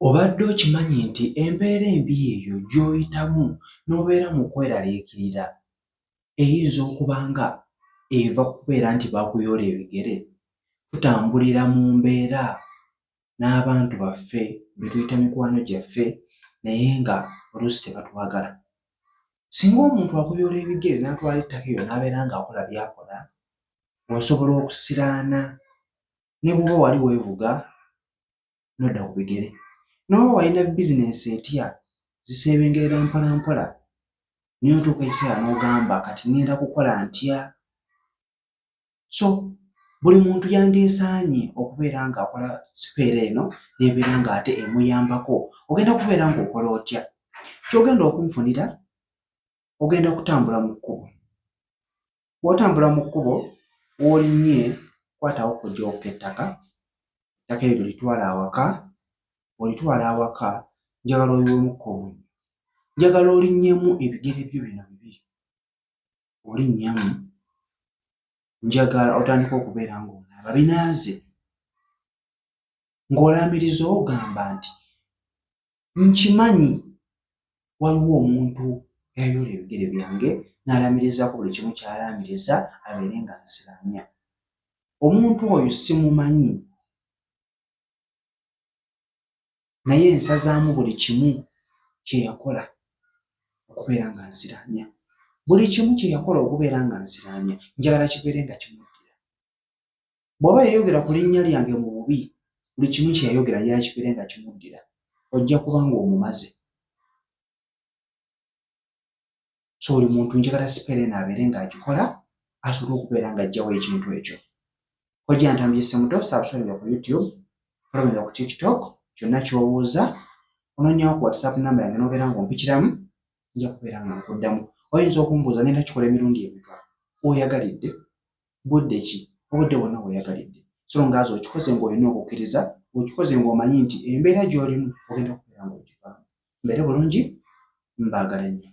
Obadde okimanyi nti embeera embi eyo gy'oyitamu n'obeera mu kweraliikirira eyinza okuba nga eva ku kubeera nti baakuyoola ebigere? Tutambulira mu mbeera n'abantu baffe be tuyita mikwano gyaffe naye nga oluusi tebatwagala. Singa omuntu akuyoola ebigere n'atwala ettaka eryo n'abeera ng'akola by'akola, osobola okusiraana ne bw'oba wali weevuga n'odda ku bigere. N'oba walina bizinensi etya ziseebengerera mpola mpola naye otuuka ekiseera n'ogamba kati ŋŋenda kukola ntya? So buli muntu yandyesaanye okubeera ng'akola sipeera eno n'ebeera ng'ate emuyambako. Ogenda kubeera ng'okola otya? Ky'ogenda okunfunira, ogenda kutambula mu kkubo. Bw'otambula mu kkubo w'olinnye kwatawo okuggyako ettaka, ettaka eryo litwala awaka. Olitwala awaka njagala oyiwemukko omunnyo. Njagala olinnyemu ebigere byo bino bibiri. Olinnyamu, njagala otandike okubeera ng'onaaba binaaze, ng'olaamiriza ogamba nti nkimanyi waliwo omuntu eyayoola ebigere byange n'alaamirizaako buli kimu ky'alaamiriza abeere nga nsiraanya. Omuntu oyo simumanyi naye nsazaamu buli kimu kye yakola okubeera nga nsiraanya. Buli kimu kye yakola okubeera nga nsiraanya njagala kibeere nga kimuddira. Bw'aba yayogera ku linnya lyange mu bubi, buli kimu kye yayogera njagala kibeere nga kimuddira, ojja kuba ng'omumaze. So buli muntu njagala sipeera eno abeere ng'agikola asobole okubeera ng'aggyawo ekintu ekyo. Ojja Ntambire Ssemuto, subscribe ku YouTube, follow ku TikTok. Kyonna ky'obuuza onoonyawo ku WhatsApp namba yange n'obeera ng'ompikiramu, nja kubeera nga nkuddamu. Oyinza okumbuuza ngenda kikola emirundi emeka oyagalidde, budde ki, obudde bwonna bw'oyagalidde. So ngaazi okikoze ng'olina okukkiriza, okikoze ng'omanyi nti embeera gy'olimu ogenda kubeera ng'ogivaamu. Mbeere bulungi, mbaagala nnyo.